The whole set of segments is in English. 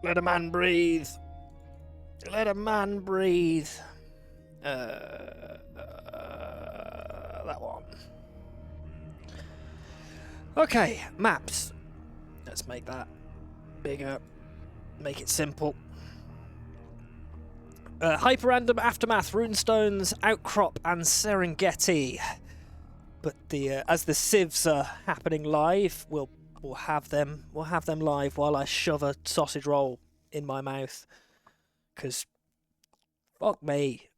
Let a man breathe. Let a man breathe. That one. Okay, maps. Let's make that bigger. Make it simple. Hyper-random Aftermath, Runestones, Outcrop, and Serengeti. But as the civs are happening live, we'll have them live while I shove a sausage roll in my mouth. 'Cause fuck me.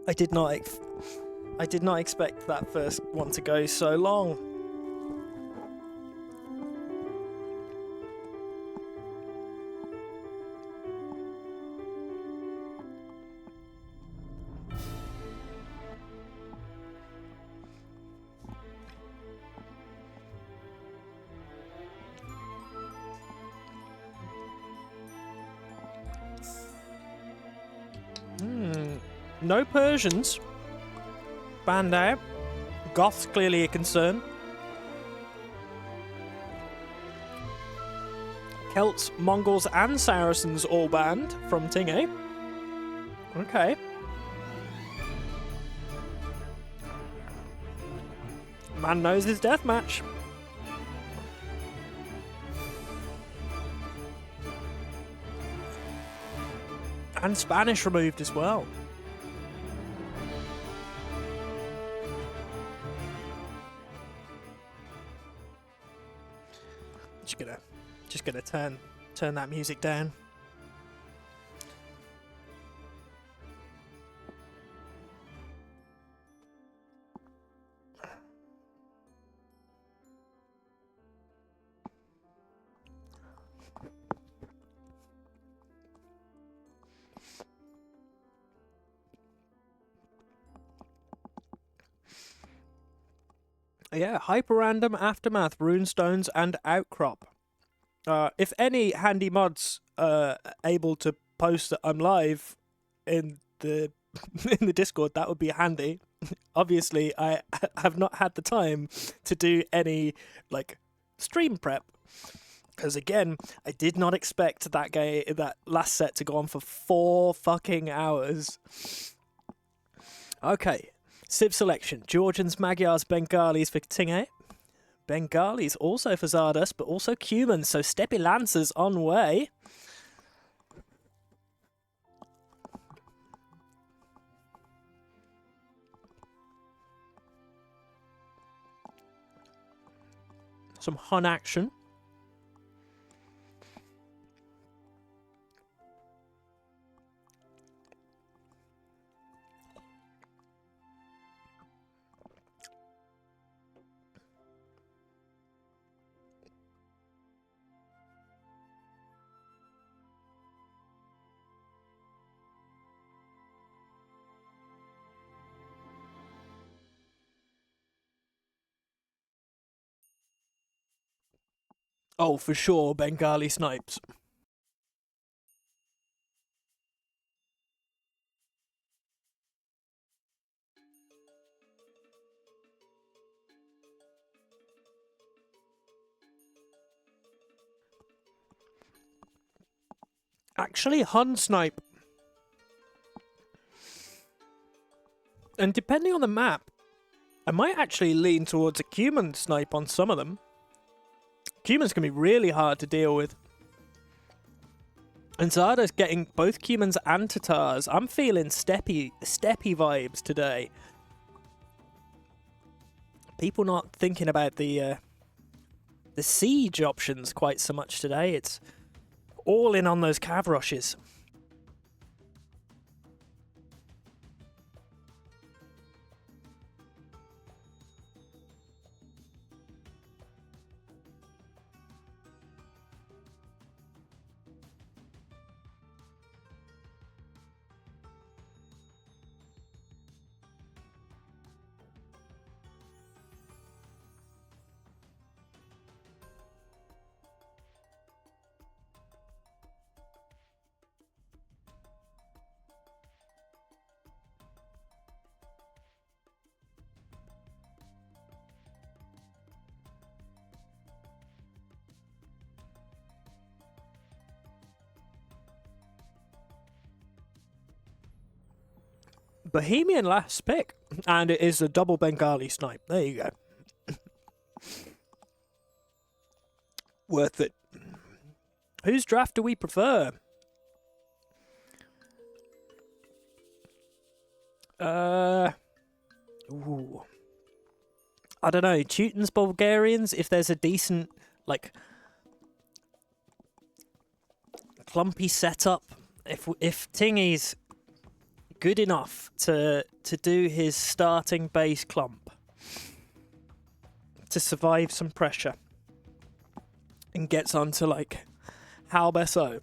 I did not expect that first one to go so long. No Persians. Banned out. Goths clearly a concern. Celts, Mongols, and Saracens all banned from Tanghay. Okay. Man knows his deathmatch. And Spanish removed as well. Just gonna turn that music down. Yeah, Hyper-random, Aftermath, Runestones, and Outcrop. If any handy mods are able to post that I'm live in the in the Discord, that would be handy. Obviously, I have not had the time to do any stream prep because again, I did not expect that last set to go on for 4 fucking hours. Okay, Civ selection: Georgians, Magyars, Bengalis for Tanghay. Bengalis also for Xardas, but also Cumans, so Steppe Lancers on way. Some Hun action. Oh, for sure, Bengali snipes. Actually, Hun snipe. And depending on the map, I might actually lean towards a Cuman snipe on some of them. Cumans can be really hard to deal with. And Xardas getting both Cumans and Tatars. I'm feeling steppy vibes today. People not thinking about the siege options quite so much today. It's all in on those cav rushes. Bohemian last pick, and it is a double Bengali snipe. There you go. Worth it. Whose draft do we prefer? Ooh. I don't know. Teuton's Bulgarians, if there's a decent, like, clumpy setup, if Tingy's good enough to do his starting base clump, to survive some pressure, and gets onto, like, Halbeso,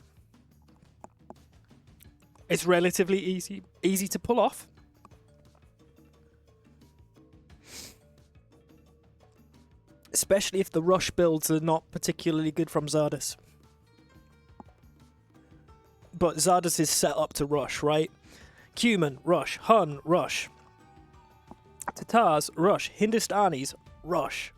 it's relatively easy to pull off. Especially if the rush builds are not particularly good from Xardas. But Xardas is set up to rush, right? Cuman, rush. Hun, rush. Tatars, rush. Hindustanis, rush.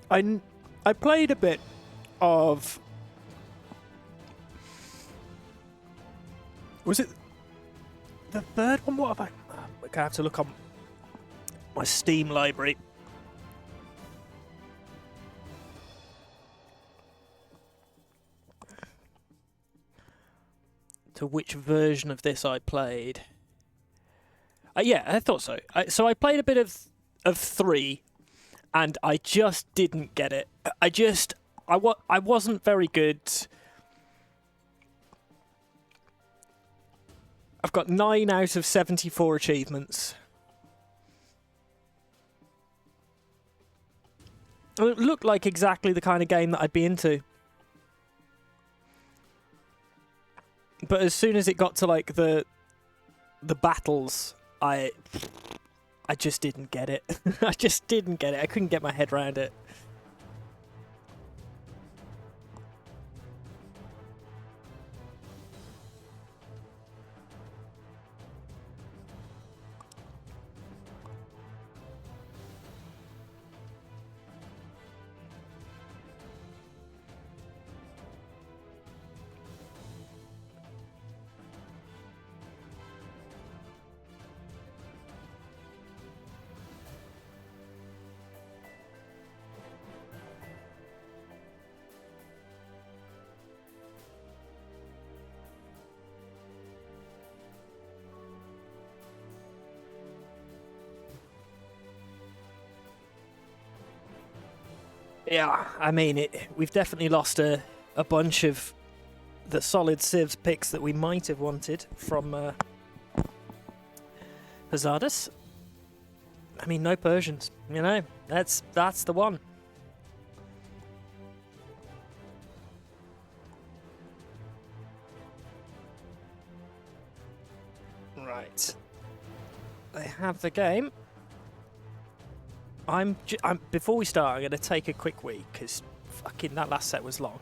I played a bit of... Was it the third one? What have I have to look on my Steam library. To which version of this I played. Yeah, I thought so. So I played a bit of 3, and I just didn't get it. I wasn't very good. I've got 9 out of 74 achievements. It looked like exactly the kind of game that I'd be into. But as soon as it got to, like, the battles, I just didn't get it. I just didn't get it. I couldn't get my head around it. Yeah, I mean, we've definitely lost a bunch of the solid Civs picks that we might have wanted from Xardas. I mean, no Persians, you know? That's the one. Right. I have the game. Before we start, I'm going to take a quick wee, because fucking that last set was long.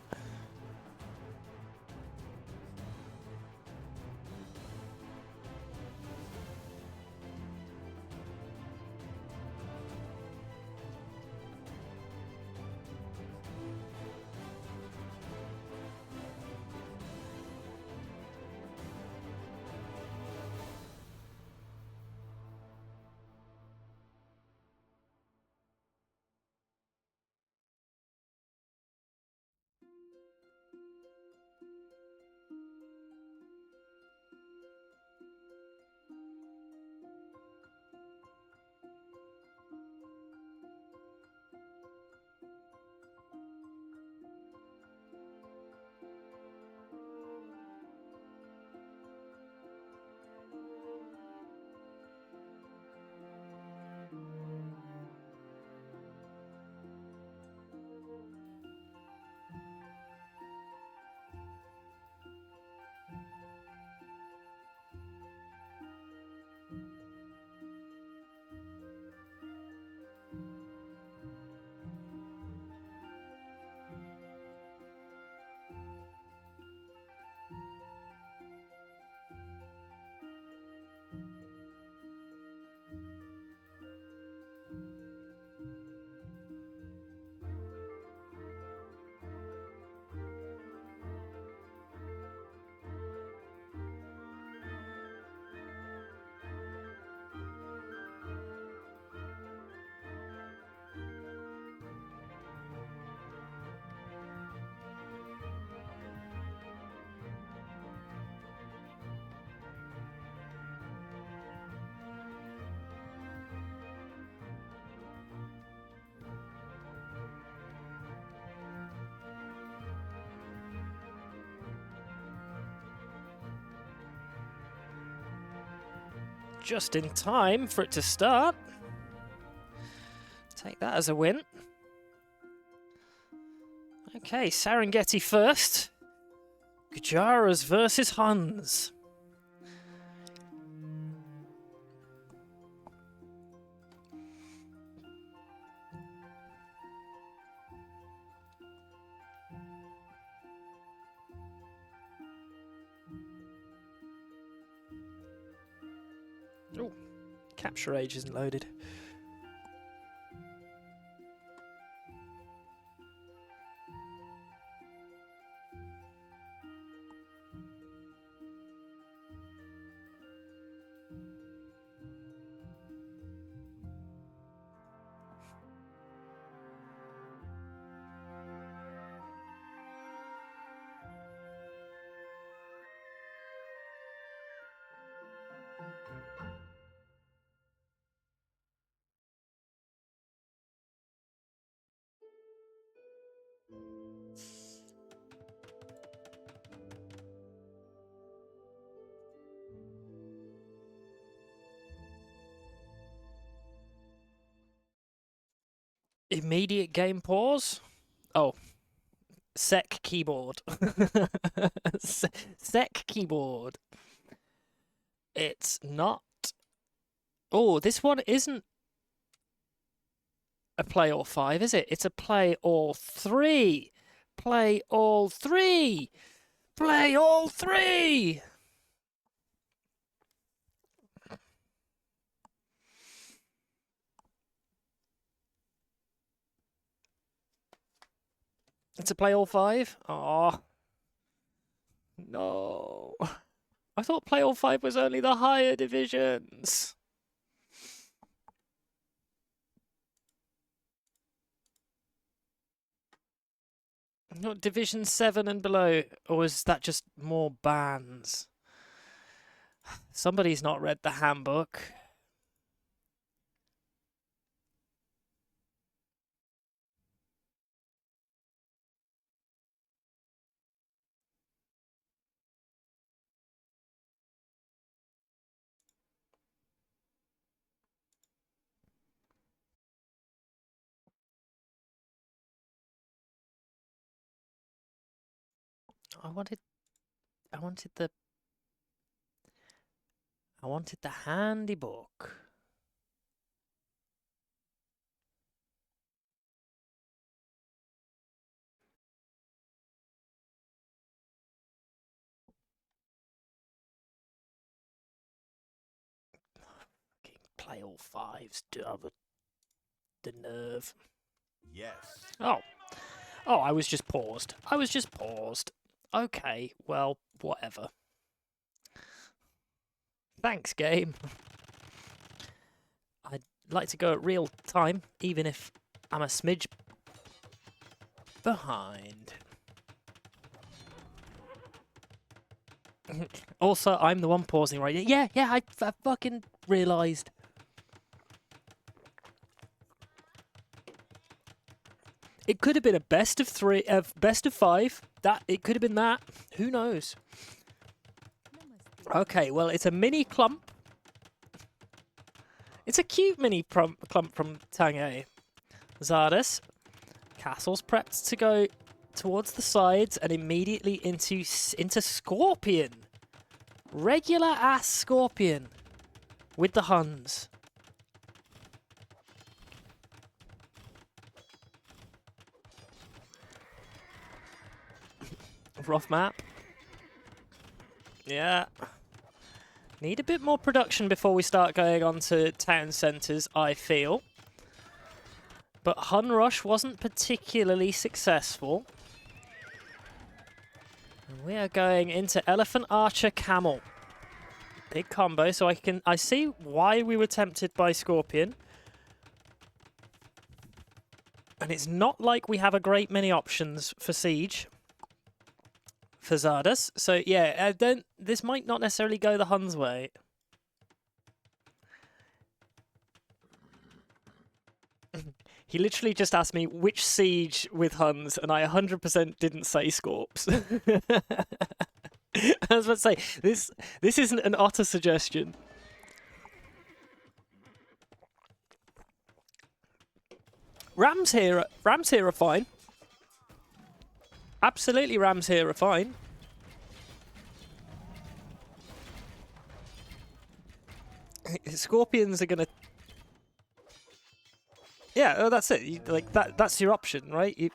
just in time for it to start. Take that as a win. Okay, Serengeti first. Xardas versus Huns. Oh, capture age isn't loaded. Immediate game pause. Oh, sec keyboard. Sec keyboard. It's not. Oh, this one isn't a play all 5, is it? It's a play all 3. Play all 3. Play all 3. It's a play all 5? Oh. No. I thought play all 5 was only the higher divisions. Not Division 7 and below, or is that just more bans? Somebody's not read the handbook. I wanted the handy book. Play all 5s, the nerve. Yes. Oh, I was just paused. Okay, well, whatever. Thanks, game. I'd like to go at real time, even if I'm a smidge behind. Also, I'm the one pausing right now. Yeah, I fucking realised. It could have been a best of 5. It could have been that. Who knows? Okay, well, it's a mini clump. It's a cute mini clump from Tanghay. Xardas. Castle's prepped to go towards the sides and immediately into Scorpion. Regular ass Scorpion with the Huns. Rough map. Yeah. Need a bit more production before we start going on to town centres, I feel. But Hun Rush wasn't particularly successful. And we are going into Elephant Archer Camel. Big combo, so I see why we were tempted by Scorpion. And it's not like we have a great many options for Siege. For Xardas. So yeah, this might not necessarily go the Huns' way. He literally just asked me which siege with Huns, and I 100% didn't say Scorps. I was about to say, this isn't an otter suggestion. Rams here are fine. Absolutely, Rams here are fine. Scorpions are gonna. Yeah, that's it. Like that's your option, right?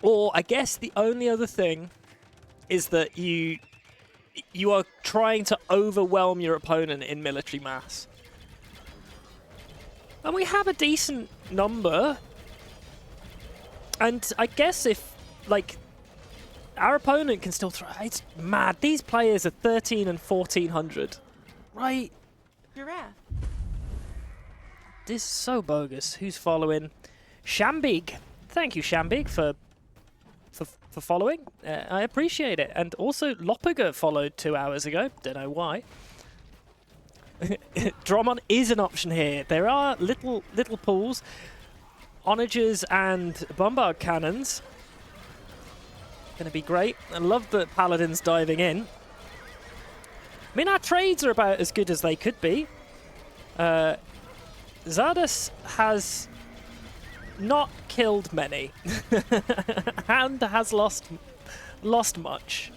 Or I guess the only other thing is that you are trying to overwhelm your opponent in military mass. And we have a decent number. And I guess if, like, our opponent can still throw... It's mad. These players are 13 and 1400. Right? Giraffe. This is so bogus. Who's following? Shambig. Thank you, Shambig, for following. I appreciate it. And also, Lopiger followed 2 hours ago. Don't know why. Drummond is an option here. There are little pools. Onagers and bombard cannons. Gonna be great. I love the paladins diving in. I mean, our trades are about as good as they could be. Xardas has not killed many and has lost much.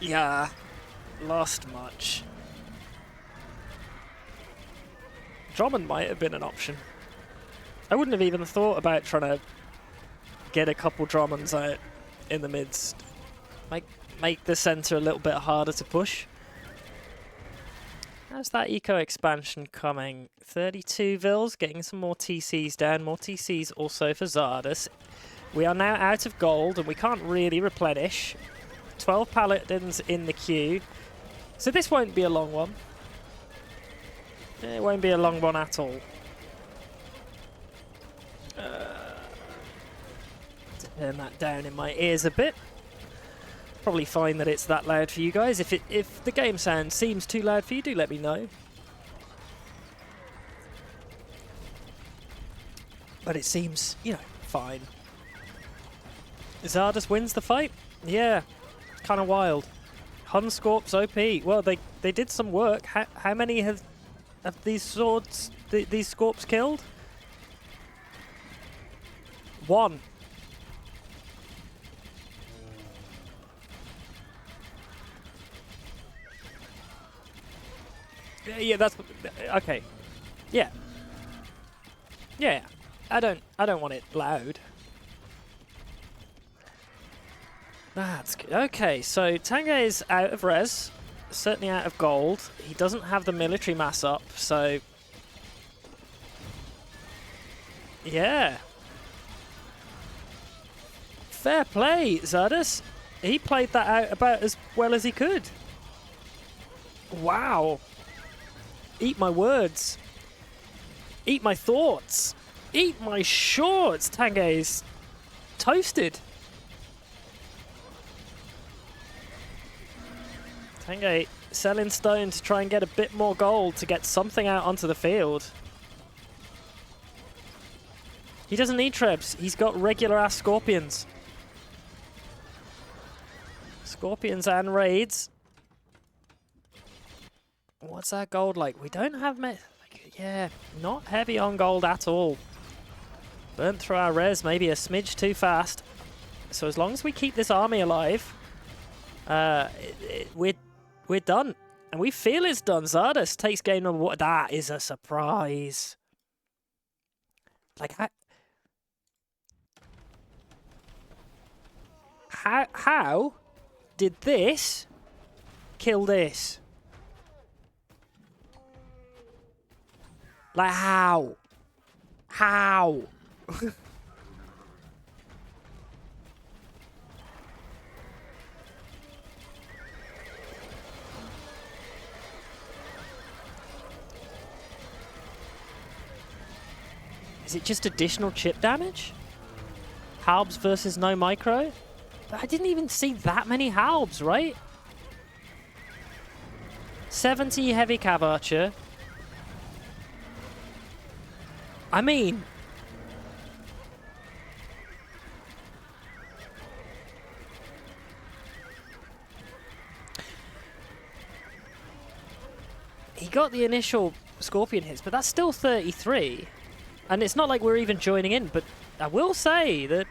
Yeah, lost much. Drummond might have been an option. I wouldn't have even thought about trying to get a couple Drummonds out in the midst. Make the center a little bit harder to push. How's that eco expansion coming? 32 Vils, getting some more TCs down. More TCs also for Xardas. We are now out of gold and we can't really replenish. 12 paladins in the queue. So this won't be a long one. It won't be a long one at all. Turn that down in my ears a bit. Probably fine that it's that loud for you guys. If the game sound seems too loud for you, do let me know. But it seems, you know, fine. Xardas wins the fight? Yeah, kind of wild. Hunscorp's OP. Well, they did some work. How many have these swords, these Scorps killed? 1. Yeah, that's okay. Yeah. Yeah. I don't want it loud. That's good. Okay, so Tanghay is out of res, certainly out of gold. He doesn't have the military mass up, so yeah. Fair play, Xardas. He played that out about as well as he could. Wow. Eat my words. Eat my thoughts. Eat my shorts. Tanghay's toasted. Tanghay selling stone to try and get a bit more gold to get something out onto the field. He doesn't need trebs. He's got regular ass scorpions. Scorpions and raids. What's our gold like? We don't have yeah, not heavy on gold at all. Burnt through our res maybe a smidge too fast. So as long as we keep this army alive, we're done. And we feel it's done. Xardas takes game number 1. That is a surprise. Like, how did this kill this? Like, how? How? Is it just additional chip damage? Halbs versus no micro? But I didn't even see that many Halbs, right? 70 heavy cav archer. I mean, got the initial Scorpion hits, but that's still 33. And it's not like we're even joining in, but I will say that...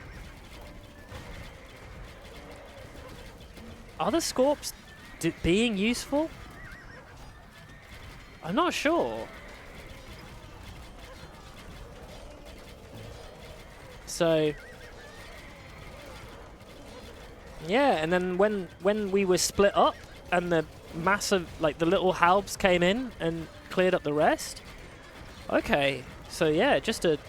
Are the Scorps being useful? I'm not sure. So... Yeah, and then when we were split up and the massive, like the little halbs came in and cleared up the rest. Okay, so yeah, just a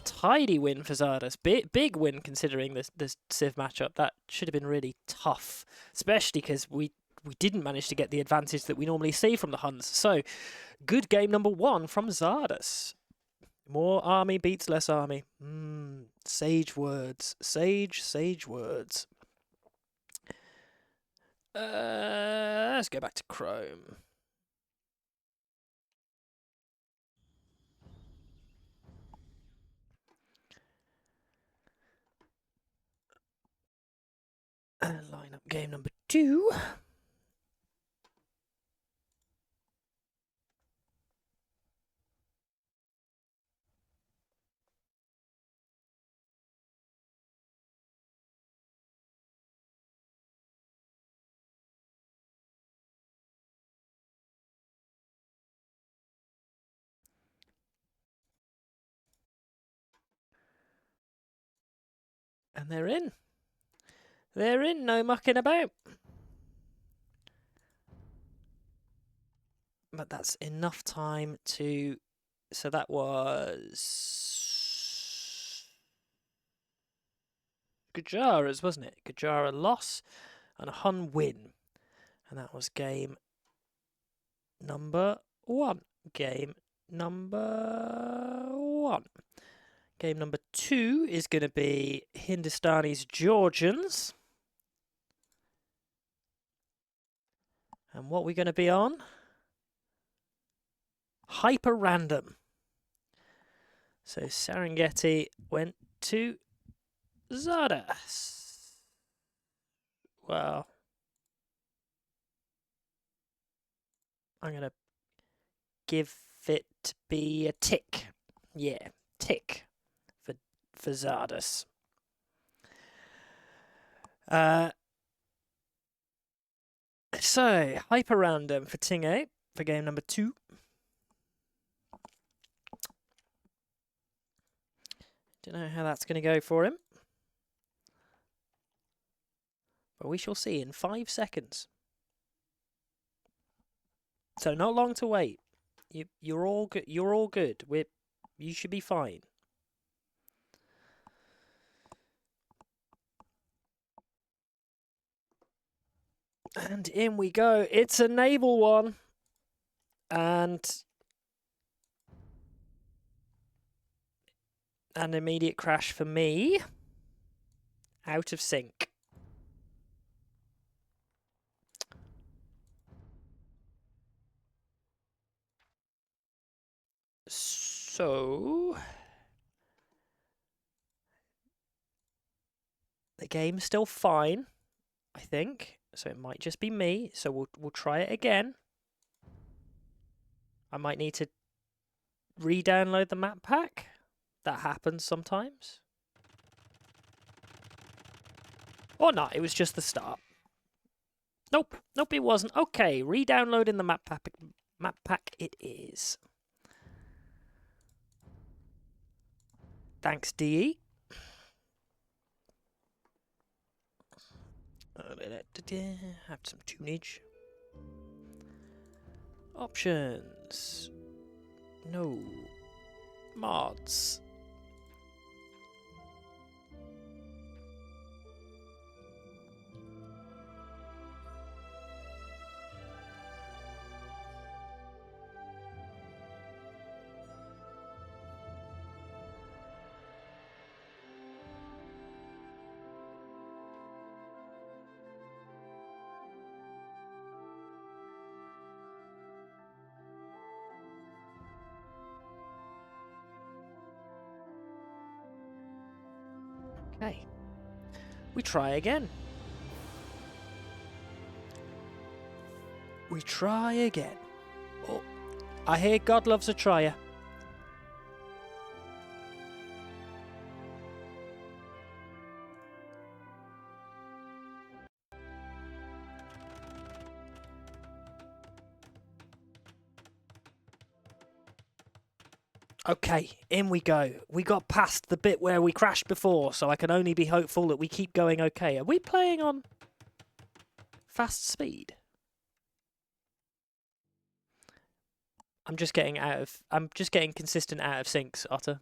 tidy win for Xardas. Big win considering this Civ matchup. That should have been really tough, especially because we didn't manage to get the advantage that we normally see from the Huns. So, good game number 1 from Xardas. More army beats less army. Sage words. Sage words. Let's go back to Chrome. And line up game number 2. And they're in. They're in, no mucking about. But that's enough time to... So that was... Gajara's, wasn't it? Gajara loss and a Hun win. And that was game number 1. Game number 1. Game number 2 is going to be Hindustani's Georgians. And what we're going to be on? Hyper random. So Serengeti went to Xardas. Well, I'm going to give it to be a tick. Yeah, tick for Xardas. So, hyper random for Tanghay for game number 2. Don't know how that's going to go for him. But we shall see in 5 seconds. So not long to wait. You're all good. You're all good. You should be fine. And in we go. It's a naval one. And an immediate crash for me. Out of sync. So the game's still fine, I think. So it might just be me. So we'll try it again. I might need to re-download the map pack. That happens sometimes. Or not, it was just the start. Nope, it wasn't. Okay, re-downloading the map pack it is. Thanks, DE. Have some tunage. Options. No. Mods. Okay. We try again. We try again. Oh. I hear God loves a trier. Okay, in we go. We got past the bit where we crashed before, so I can only be hopeful that we keep going okay. Are we playing on fast speed? I'm just getting consistent out of syncs, Otter.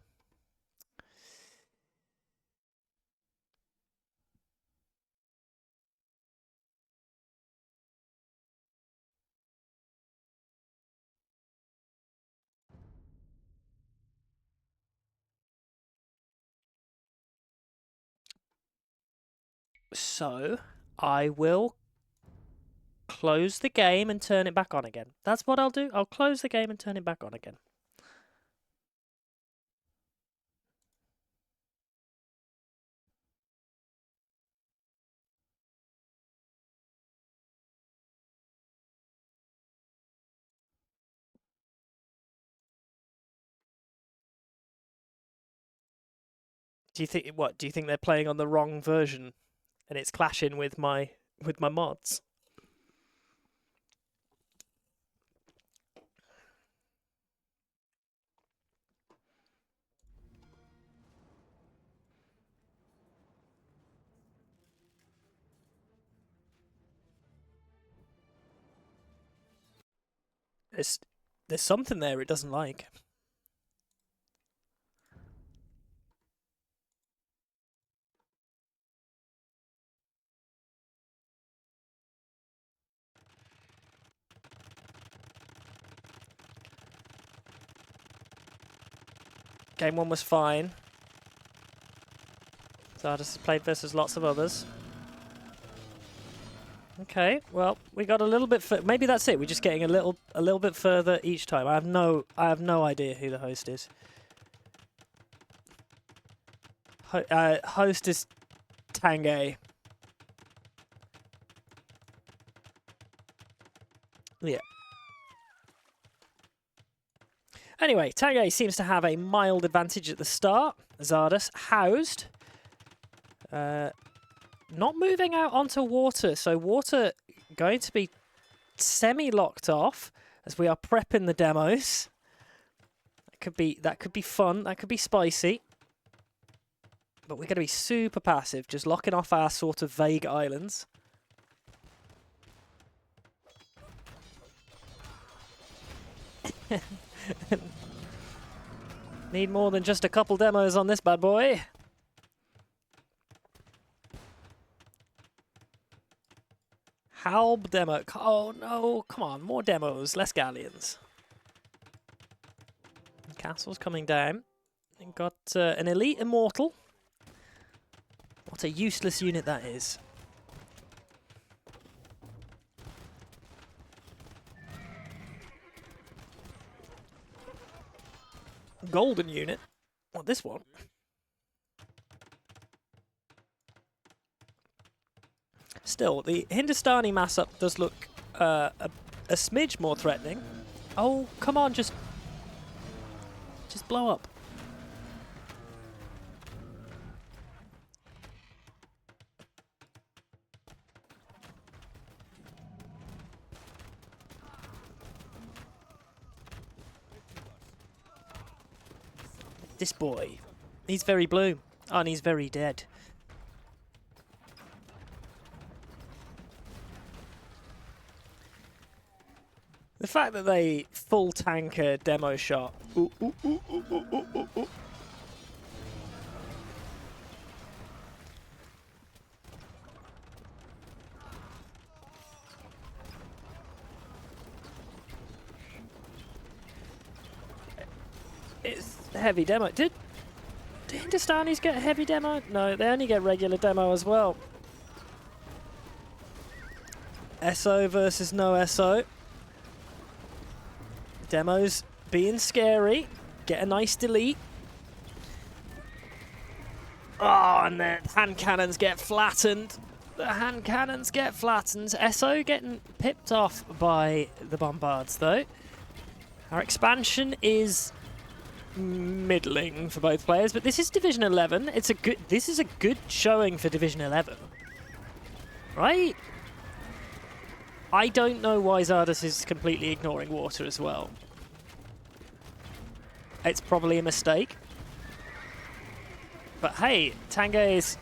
So, I will close the game and turn it back on again. That's what I'll do. I'll close the game and turn it back on again. Do you think what? Do you think they're playing on the wrong version and it's clashing with my mods? There's something there it doesn't like. Game 1 was fine. Xardas has played versus lots of others. Okay, well, we got a little bit. Maybe that's it. We're just getting a little bit further each time. I have no idea who the host is. Host is Tanghay. Yeah. Anyway, Tanghay seems to have a mild advantage at the start. Xardas housed. Not moving out onto water, so water going to be semi-locked off as we are prepping the demos. That could be fun, that could be spicy. But we're going to be super passive, just locking off our sort of vague islands. Need more than just a couple demos on this bad boy. Halb demo. Oh no, come on, more demos, less galleons. Castle's coming down. And got an elite immortal. What a useless unit that is. Golden unit. What, this one? Still, the Hindustani mass-up does look a smidge more threatening. Oh, come on, just blow up. This boy, he's very blue, and he's very dead. The fact that they full tank a demo shot. Ooh, ooh, ooh, ooh, ooh, ooh, ooh. It's heavy demo. Did Hindustanis get heavy demo? No, they only get regular demo as well. SO versus no SO. Demos being scary. Get a nice delete. Oh, and the hand cannons get flattened. The hand cannons get flattened. SO getting pipped off by the bombards, though. Our expansion is middling for both players, but this is Division 11. This is a good showing for Division 11. Right? I don't know why Xardas is completely ignoring water as well. It's probably a mistake. But hey, Tanghay is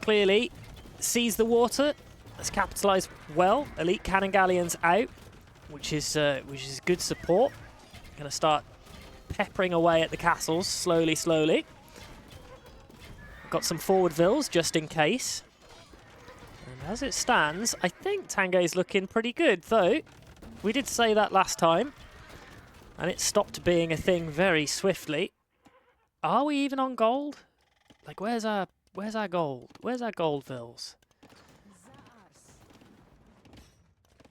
clearly sees the water, has capitalised well. Elite Cannon Galleons out, which is good support. Going to start peppering away at the castles slowly, slowly. Got some forward vills just in case. And as it stands, I think Tanghay's looking pretty good, though. We did say that last time, and it stopped being a thing very swiftly. Are we even on gold? Like, where's our gold? Where's our gold vills?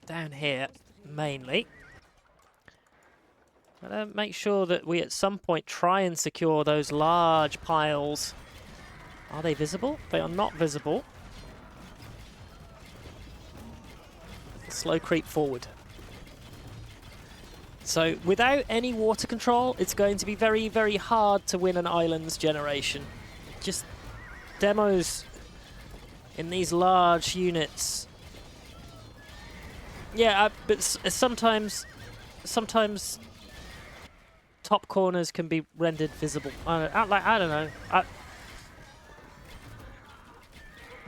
Down here, mainly. Make sure that we at some point try and secure those large piles. Are they visible? They are not visible. Slow creep forward. So without any water control, it's going to be very, very hard to win an islands generation. Just demos in these large units. Yeah, but sometimes top corners can be rendered visible. I don't know.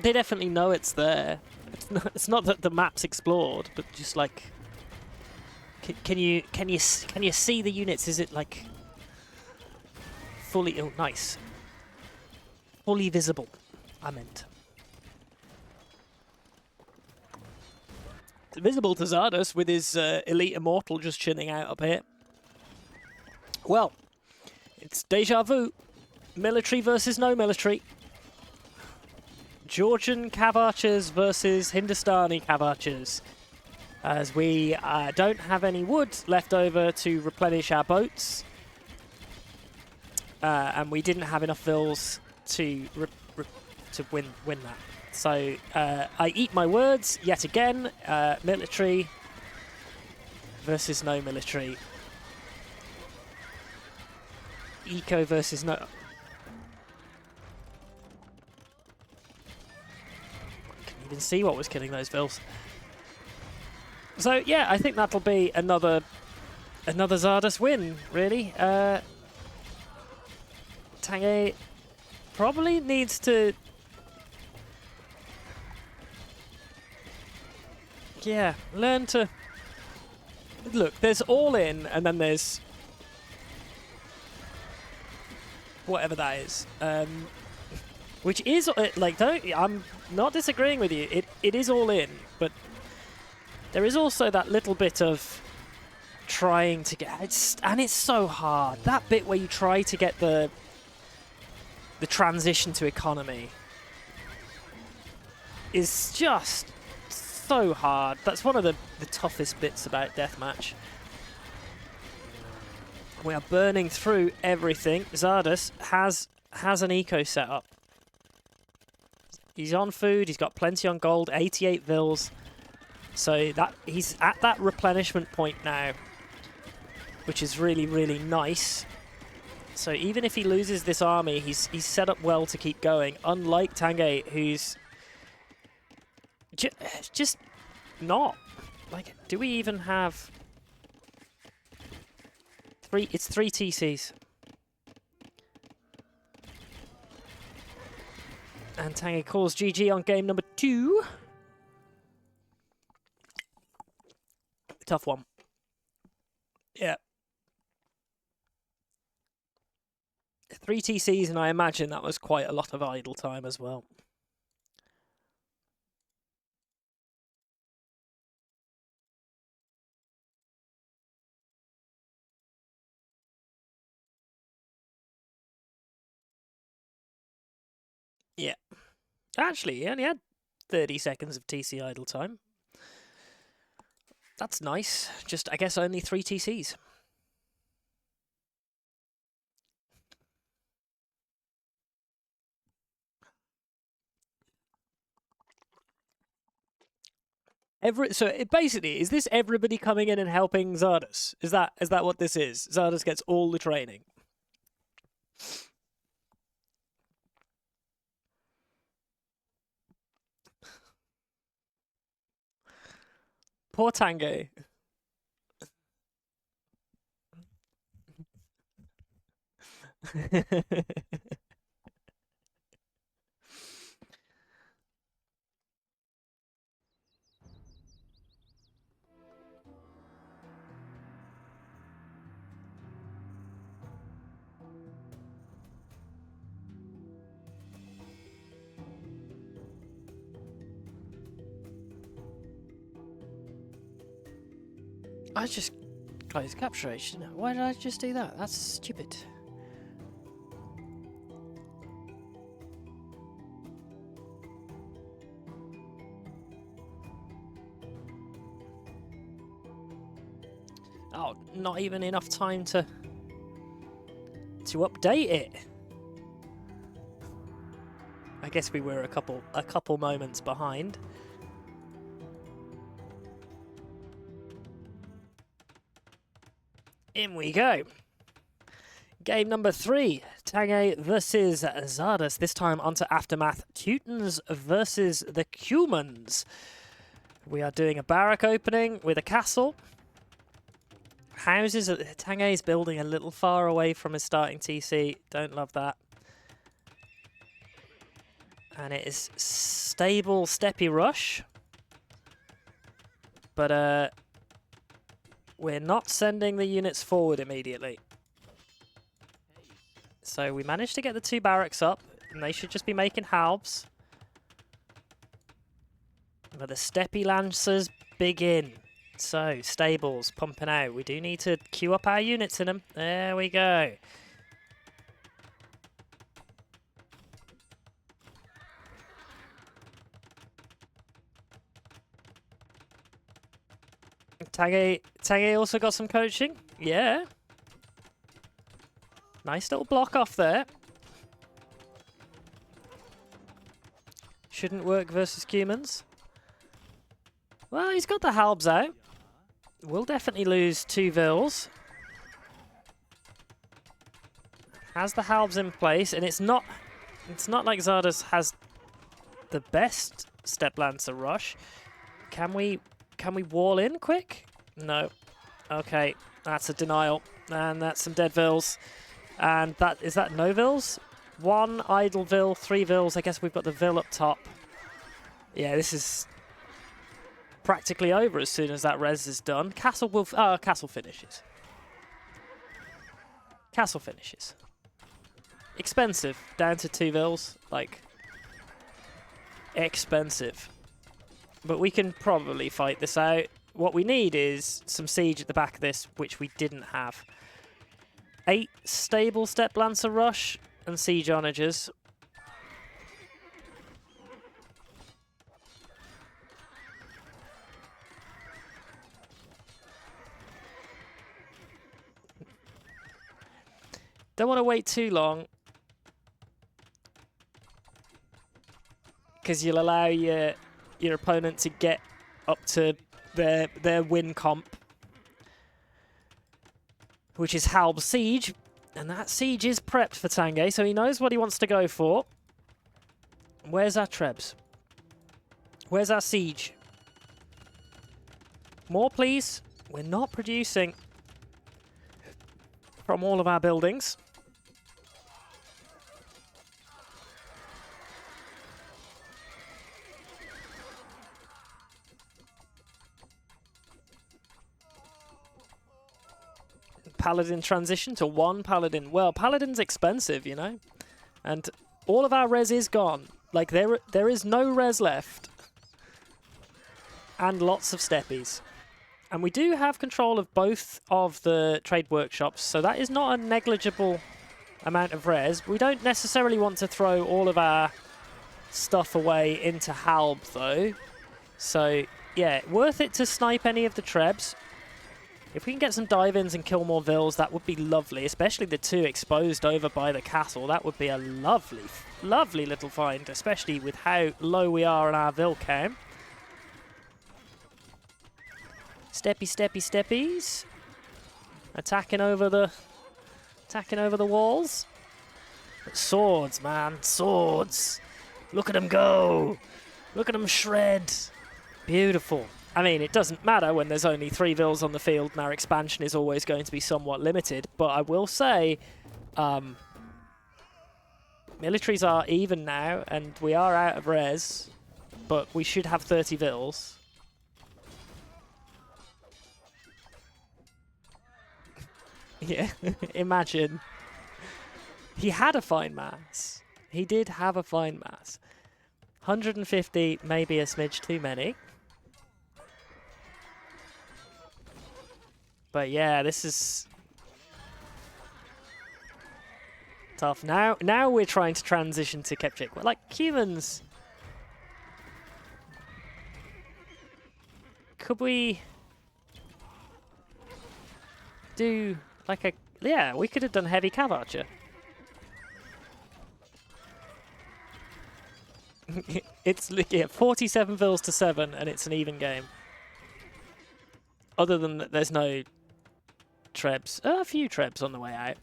They definitely know it's there. It's not that the map's explored, but just like, can you see the units? Is it like fully? Oh, nice. Fully visible. I meant. It's visible to Xardas with his elite immortal just chinning out up here. Well, it's deja vu. Military versus no military. Georgian cav archers versus Hindustani cav archers. As we don't have any wood left over to replenish our boats. And we didn't have enough vills to win that. So I eat my words yet again. Military versus no military. Eco versus no. Couldn't even see what was killing those vills. So yeah, I think that'll be another Xardas win, really. Tanghay probably needs to, yeah, learn to look. There's all in, and then there's whatever that is, which is like, I'm not disagreeing with you. It is all in, but there is also that little bit of trying to get, and it's so hard. That bit where you try to get the transition to economy is just so hard. That's one of the toughest bits about Deathmatch. We are burning through everything. Xardas has an eco set up. He's on food, he's got plenty on gold, 88 vills. So that he's at that replenishment point now, which is really, really nice. So even if he loses this army, he's set up well to keep going. Unlike Tanghay, who's just not. Like, do we even have three? It's 3 TCs. And Tanghay calls GG on game number 2. Tough one. Yeah. 3 TCs, and I imagine that was quite a lot of idle time as well. Yeah. Actually, he only had 30 seconds of TC idle time. That's nice. Just, I guess, only 3 TCs. Basically, is this everybody coming in and helping Xardas? Is that what this is? Xardas gets all the training. Poor Tanghay. I just closed capturation. Why did I just do that? That's stupid. Oh, not even enough time to update it. I guess we were a couple moments behind. In we go. Game number 3, Tanghay versus Xardas. This time onto Aftermath. Teutons versus the Cumans. We are doing a barrack opening with a castle. Houses. Tanghay is building a little far away from his starting TC. Don't love that. And it is stable, steppy rush. But we're not sending the units forward immediately. So we managed to get the 2 barracks up, and they should just be making halves. But the steppy lancers begin. So, stables pumping out. We do need to queue up our units in them. There we go. Tanghay also got some coaching. Yeah. Nice little block off there. Shouldn't work versus Cumans. Well, he's got the halbs out. We'll definitely lose 2 vills. Has the halbs in place, and it's not like Xardas has the best step lancer rush. Can we wall in quick? No. Okay, that's a denial, and that's some dead vills. And is that no vills? 1 idle vill, 3 vills. I guess we've got the vill up top. Yeah, this is practically over as soon as that res is done. Castle finishes. Castle finishes. Expensive. Down to 2 vills. Like, expensive. But we can probably fight this out. What we need is some siege at the back of this, which we didn't have. 8 stable step lancer rush and siege onagers. Don't want to wait too long, because you'll allow your opponent to get up to their win comp, which is Halb Siege, and that siege is prepped for Tanghay, so he knows what he wants to go for. Where's our Trebs? Where's our siege? More, please. We're not producing from all of our buildings. Paladin transition to 1 Paladin. Well, Paladin's expensive, you know? And all of our res is gone. Like, there is no res left. And lots of steppies. And we do have control of both of the trade workshops, so that is not a negligible amount of res. We don't necessarily want to throw all of our stuff away into Halb, though. So, yeah, worth it to snipe any of the Trebs. If we can get some dive-ins and kill more vills, that would be lovely, especially the 2 exposed over by the castle. That would be a lovely, lovely little find, especially with how low we are on our vill count. Steppies. Attacking over the walls. But swords, man, swords. Look at them go. Look at them shred. Beautiful. I mean, it doesn't matter when there's only 3 vills on the field and our expansion is always going to be somewhat limited. But I will say, militaries are even now, and we are out of res, but we should have 30 vills. Yeah, imagine. He had a fine mass. He did have a fine mass. 150, maybe a smidge too many. But yeah, this is tough. Now we're trying to transition to Kepchik. Well, like humans, could we do like a... Yeah, we could have done heavy cav archer. It's 47 vills to 7, and it's an even game. Other than that, there's no trebs. A few trebs on the way out.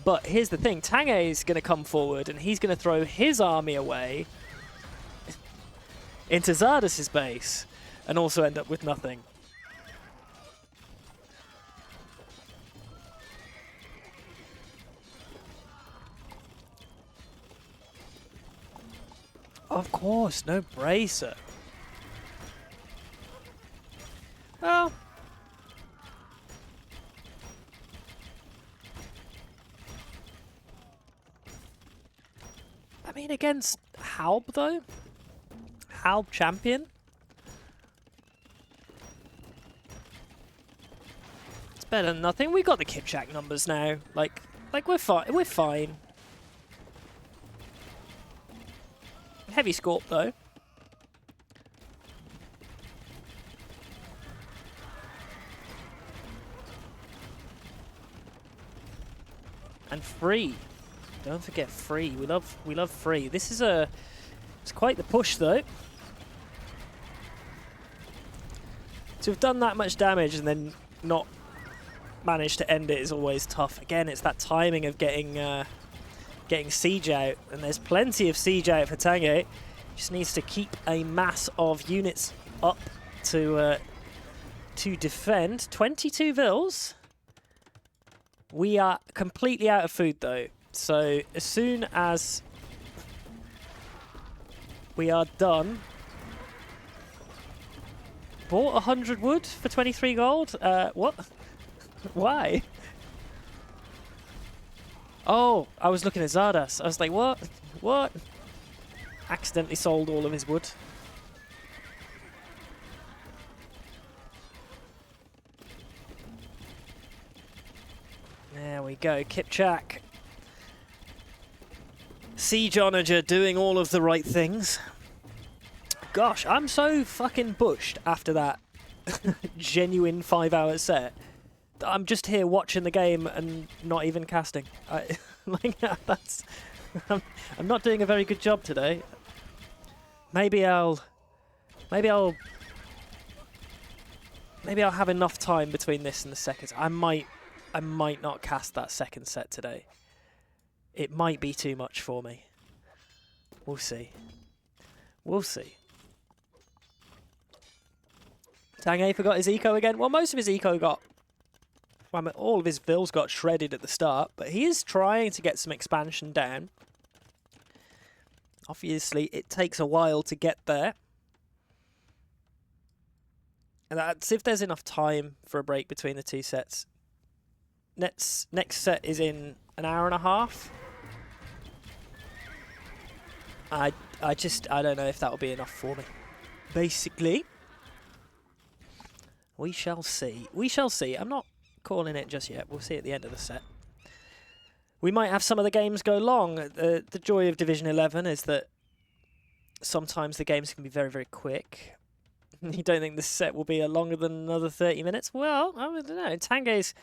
But here's the thing. Tanghay is going to come forward, and he's going to throw his army away into Xardas' base, and also end up with nothing. Of course, no bracer. Well, I mean, against Halb, though? Halb champion? It's better than nothing. We got the Kipchak numbers now. Like we're fine. We're fine. Heavy Scorp, though. And free. Don't forget free. We love free. This is it's quite the push, though. To have done that much damage and then not managed to end it is always tough. Again, it's that timing of getting siege out, and there's plenty of siege out for Tanghay. Just needs to keep a mass of units up to defend. 22 vills. We are completely out of food, though. So as soon as we are done... Bought 100 wood for 23 gold? What? Why? Oh, I was looking at Xardas. I was like, what? What? Accidentally sold all of his wood. There we go, Kipchak. Siege Onager doing all of the right things. Gosh, I'm so fucking bushed after that genuine 5-hour set. I'm just here watching the game and not even casting. Like that's... I'm not doing a very good job today. Maybe I'll have enough time between this and the second. I might not cast that second set today. It might be too much for me. We'll see. We'll see. Tanghay forgot his eco again. Well, most of his eco got... Well, I mean, all of his vills got shredded at the start, but he is trying to get some expansion down. Obviously, it takes a while to get there. And that's if there's enough time for a break between the two sets. Next set is in an hour and a half. I don't know if that will be enough for me. Basically, we shall see. We shall see. I'm not calling it just yet. We'll see at the end of the set. We might have some of the games go long. The joy of Division 11 is that sometimes the games can be very, very quick. You don't think this set will be longer than another 30 minutes? Well, I don't know. Tanghay's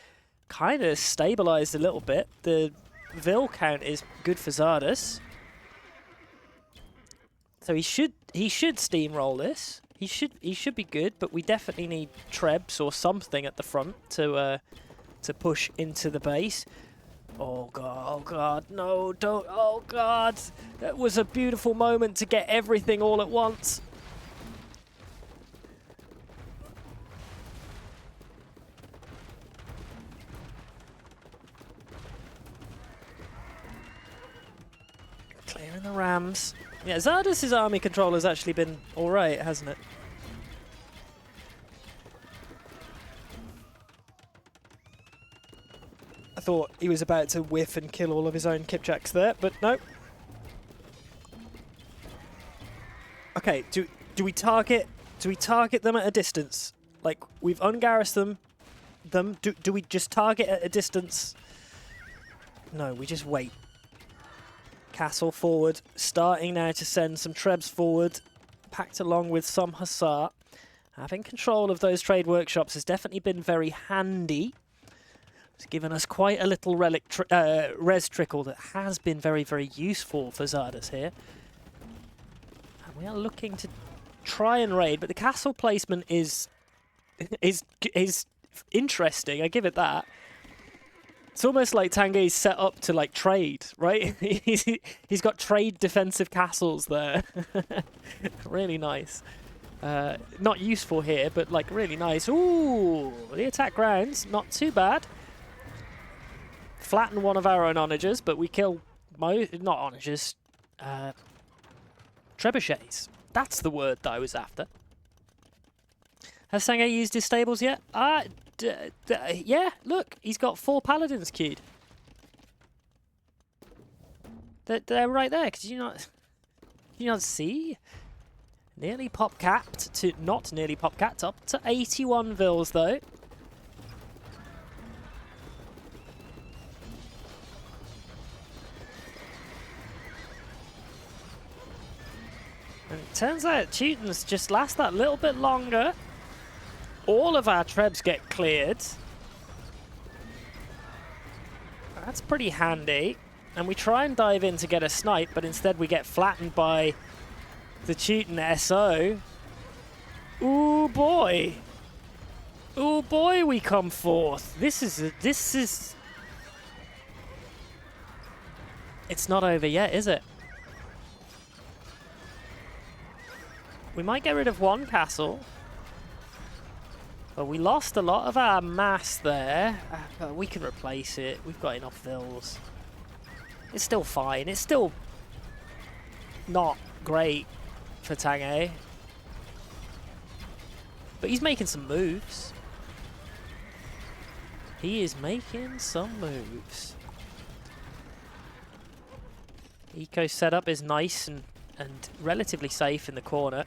kind of stabilized a little bit. The Vil count is good for Xardas. So he should steamroll this. He should be good, but we definitely need trebs or something at the front to push into the base. Oh god, no, don't, oh god. That was a beautiful moment to get everything all at once. Clearing the rams. Yeah, Xardas' army control has actually been alright, hasn't it? I thought he was about to whiff and kill all of his own Kipchaks there, but no. Okay, do we target them at a distance? Like, we've ungarrised them. Do we just target at a distance? No, we just wait. Castle forward, starting now to send some trebs forward, packed along with some Hussar. Having control of those trade workshops has definitely been very handy. It's given us quite a little relic res trickle that has been very, very useful for Xardas here. And we are looking to try and raid, but the castle placement is interesting, I give it that. It's almost like Tanghay's set up to like trade, right? He's got trade defensive castles there. Really nice. Not useful here, but like really nice. Ooh, the attack grounds, not too bad. Flatten one of our own onagers, but we kill not onagers, trebuchets. That's the word that I was after. Has Tanghay used his stables yet? Yeah, look, he's got 4 paladins queued. They're right there. Could you not see? Nearly pop capped to not nearly pop capped, up to 81 vils though. And it turns out Teutons just last that little bit longer. All of our trebs get cleared. That's pretty handy. And we try and dive in to get a snipe, but instead we get flattened by the Teuton SO. Ooh boy. Ooh boy, we come forth. This is... It's not over yet, is it? We might get rid of one castle. But we lost a lot of our mass there. But we can replace it. We've got enough vils. It's still fine. It's still not great for Tanghay. But he's making some moves. He is making some moves. Eco setup is nice and relatively safe in the corner.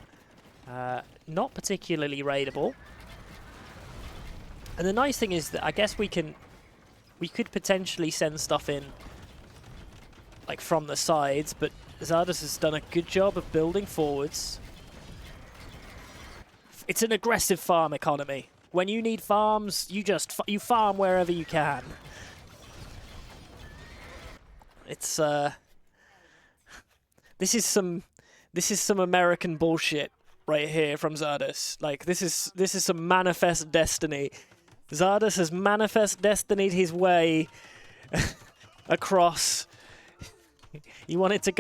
Not particularly raidable. And the nice thing is that I guess we could potentially send stuff in like from the sides, but Xardas has done a good job of building forwards. It's an aggressive farm economy. When you need farms, you farm wherever you can. It's this is some American bullshit right here from Xardas. Like this is some manifest destiny. Xardas has manifest destinied his way across. He wanted to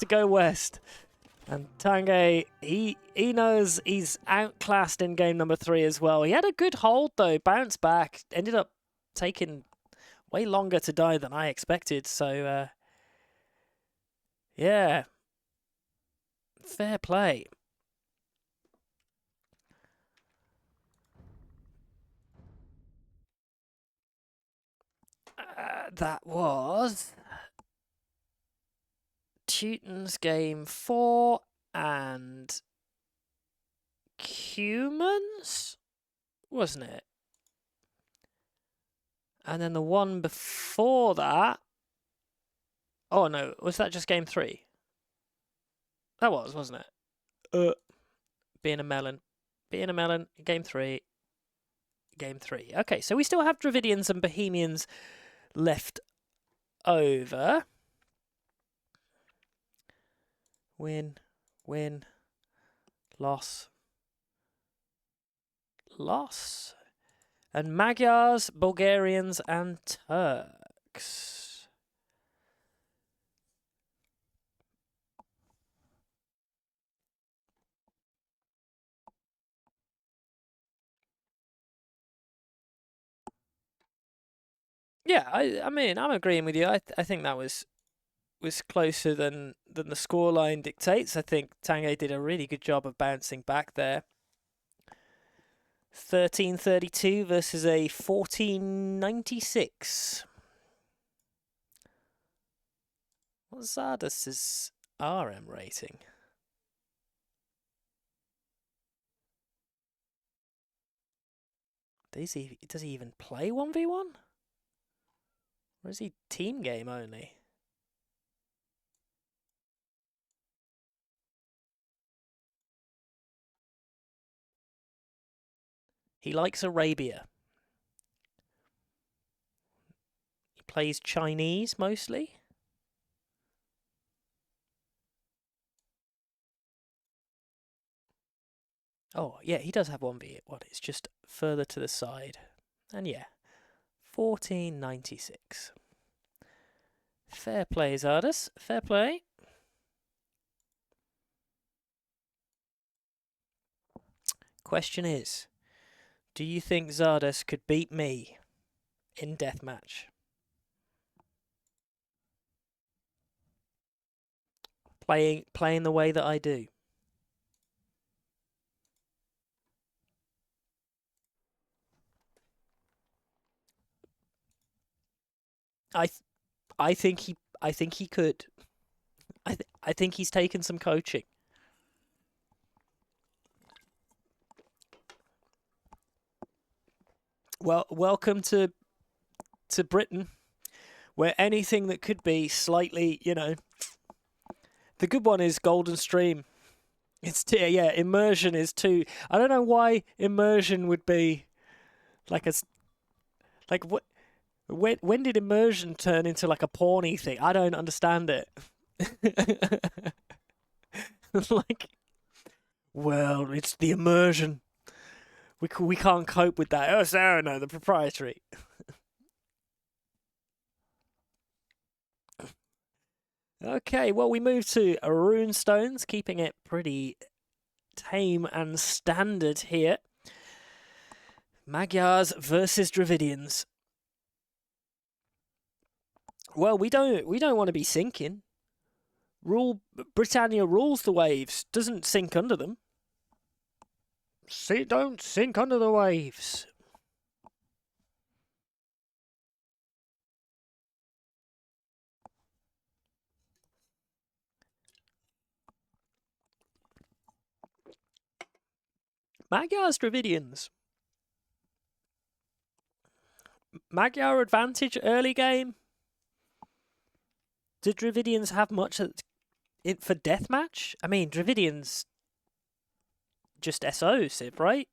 go west. And Tanghay, he knows he's outclassed in game number 3 as well. He had a good hold though, bounced back, ended up taking way longer to die than I expected. So yeah, fair play. That was Teuton's game 4 and Cumans, wasn't it? And then the one before that... Oh no, was that just game 3? That was, wasn't it? Being a melon. Being a melon, game 3. Game 3. Okay, so we still have Dravidians and Bohemians left over. Win, Win. Loss. Loss. And Magyars, Bulgarians, and Turks. Yeah, I mean, I'm agreeing with you. I think that was closer than the scoreline dictates. I think Tanghay did a really good job of bouncing back there. 1332 versus a 1496. What's Xardas' RM rating? Does he even play 1v1? Or is he team game only? He likes Arabia. He plays Chinese mostly. Oh, yeah, he does have 1v1. It's just further to the side. And yeah, 1496. Fair play, Xardas. Fair play. Question is, do you think Xardas could beat me in Deathmatch? Playing the way that I do. I think he could. I think he's taken some coaching. Well, welcome to Britain, where anything that could be slightly, you know. The good one is Golden Stream. It's yeah, immersion is too. I don't know why immersion would be like what. When did immersion turn into like a porny thing? I don't understand it. Like, well, it's the immersion. We can't cope with that. Oh, so no, the proprietary. Okay, well, we move to runestones, keeping it pretty tame and standard here. Magyars versus Dravidians. Well, we don't want to be sinking. Britannia rules the waves, doesn't sink under them. Don't sink under the waves. Magyars, Dravidians. Magyar advantage early game. Did Dravidians have much for Deathmatch? I mean, Dravidians just SO Civ, right?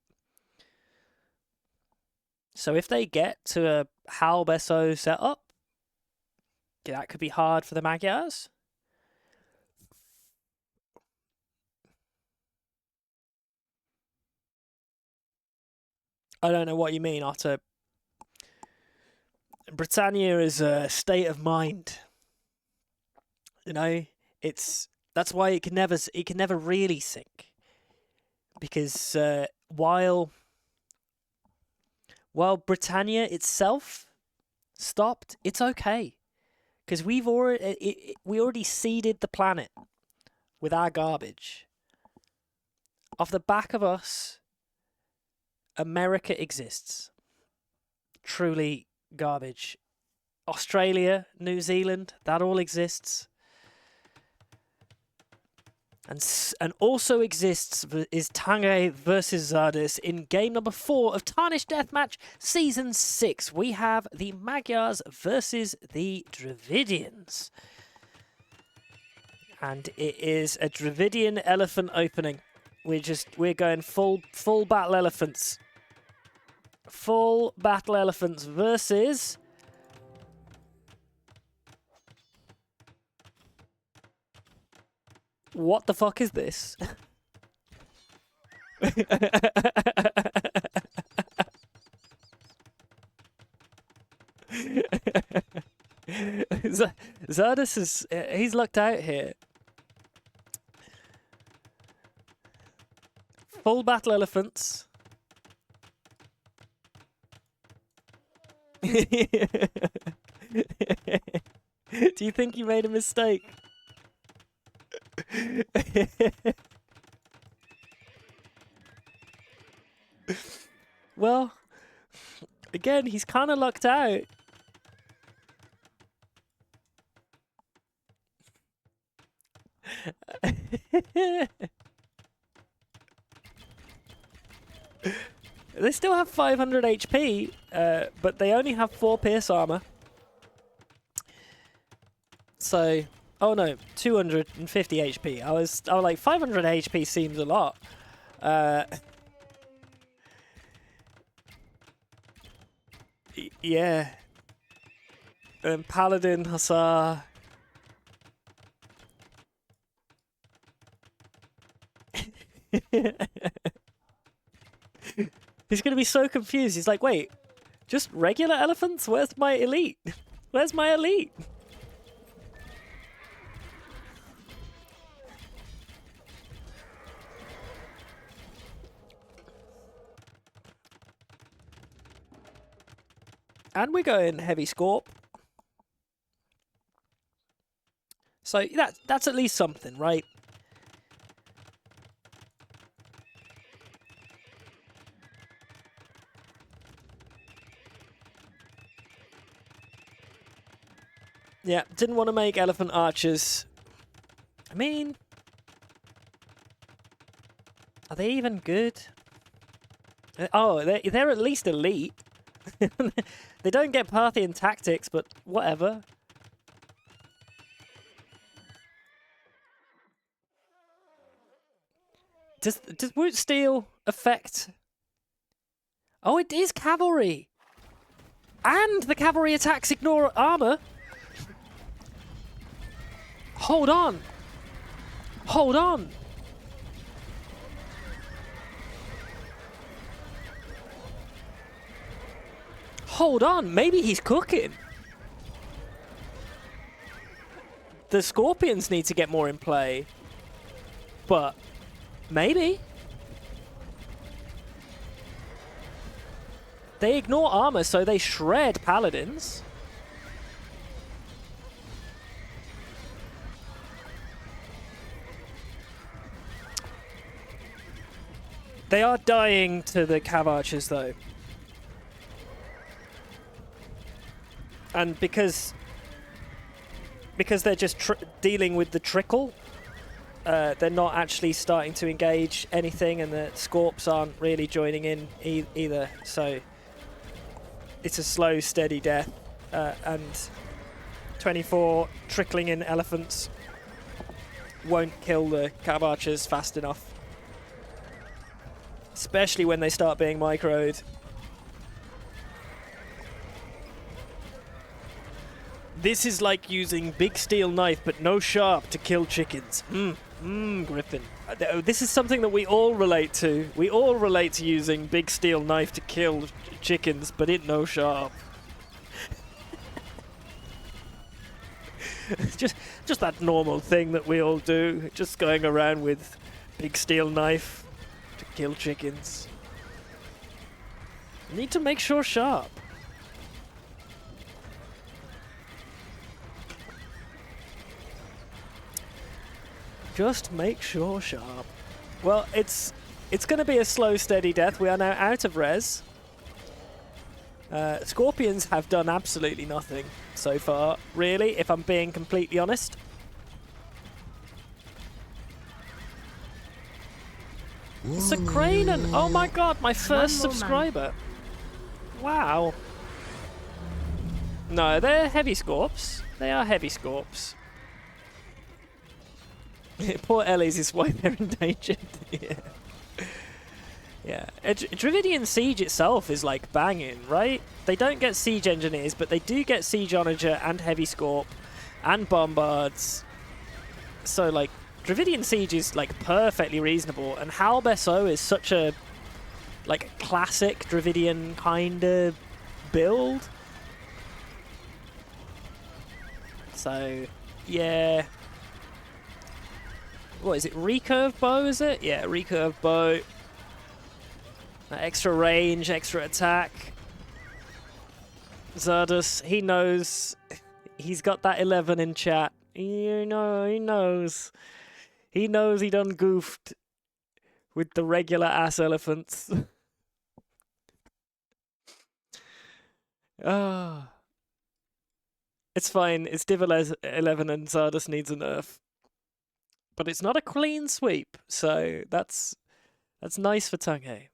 So if they get to a Halb SO setup, that could be hard for the Magyars. I don't know what you mean, Otto. Britannia is a state of mind. You know, that's why it can never really sink. Because while Britannia itself stopped, it's okay. Because we already seeded the planet with our garbage. Off the back of us, America exists. Truly garbage. Australia, New Zealand, that all exists. And also exists is Tanghay versus Xardas in game number 4 of Tarnished Deathmatch Season 6. We have the Magyars versus the Dravidians. And it is a Dravidian elephant opening. We're going full battle elephants. Full battle elephants versus What the fuck is this? Xardas is... he's lucked out here. Full battle elephants. Do you think you made a mistake? Well, again, he's kind of lucked out. They still have 500 HP, but they only have 4 pierce armor. So, oh no, 250 HP. I was like, 500 HP seems a lot. Yeah. Paladin, Hussar. He's going to be so confused. He's like, wait, just regular elephants? Where's my elite? Where's my elite? And we're going heavy scorp. So that's at least something, right? Yeah, didn't want to make elephant archers. I mean, are they even good? Oh, they're at least elite. They don't get Parthian tactics, but whatever. Does Root Steel affect... Oh, it is cavalry! And the cavalry attacks ignore armor! Hold on! Hold on! Hold on, maybe he's cooking. The Scorpions need to get more in play. But maybe. They ignore armor, so they shred paladins. They are dying to the cav archers, though. And because they're just dealing with the trickle, they're not actually starting to engage anything, and the Scorps aren't really joining in either. So it's a slow, steady death, and 24 trickling in elephants won't kill the cav archers fast enough. Especially when they start being microed. This is like using big steel knife but no sharp to kill chickens. Griffin. This is something that we all relate to. We all relate to using big steel knife to kill chickens, but it no sharp. just that normal thing that we all do. Just going around with big steel knife to kill chickens. Need to make sure sharp. Just make sure sharp. Well, it's going to be a slow, steady death. We are now out of res. Scorpions have done absolutely nothing so far, really, if I'm being completely honest. Sacranen! Oh my god, my first subscriber. Wow. No, they're heavy scorps. They are heavy scorps. Poor Ellie's is why they're endangered. Yeah. Yeah. Dravidian Siege itself is like banging, right? They don't get Siege Engineers, but they do get Siege Onager and Heavy Scorp and Bombards. So, like, Dravidian Siege is like perfectly reasonable, and Halbeso is such a like classic Dravidian kind of build. So yeah, what is it? Recurve bow, is it? Yeah, recurve bow. Extra range, extra attack. Xardas, he knows. He's got that 11 in chat. You know, he knows. He knows he done goofed with the regular ass elephants. Ah. It's fine. It's Div 11 and Xardas needs a nerf. But it's not a clean sweep, so that's nice for Tanghay.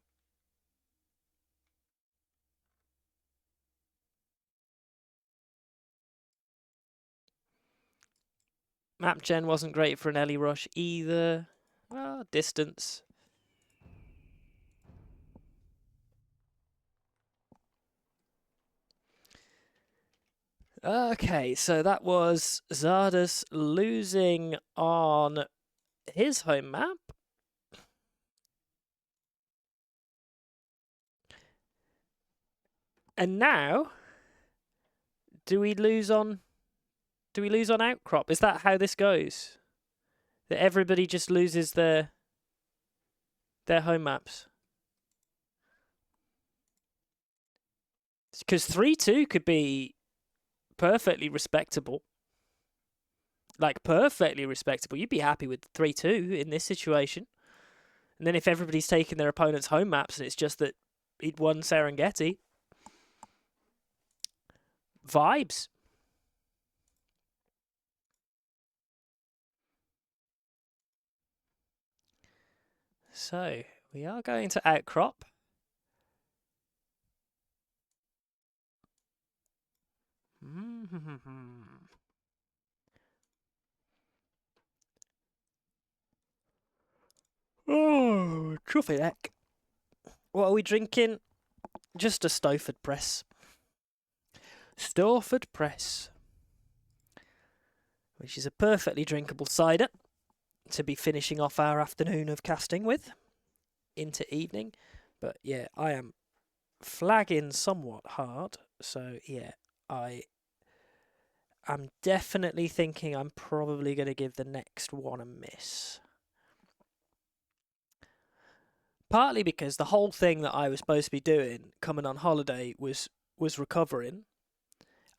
Map gen wasn't great for an Ellie rush either. Well, distance. Okay, so that was Xardas losing on his home map. And now, do we lose on Outcrop? Is that how this goes? That everybody just loses their home maps? Because 3-2 could be perfectly respectable. Like, perfectly respectable. You'd be happy with 3-2 in this situation. And then if everybody's taking their opponent's home maps and it's just that he'd won Serengeti. Vibes. So, we are going to Outcrop. Oh, trophy deck. What are we drinking? Just a Stowford Press. Stowford Press. Which is a perfectly drinkable cider to be finishing off our afternoon of casting with into evening. But yeah, I am flagging somewhat hard. So yeah, I'm definitely thinking I'm probably going to give the next one a miss. Partly because the whole thing that I was supposed to be doing coming on holiday was recovering.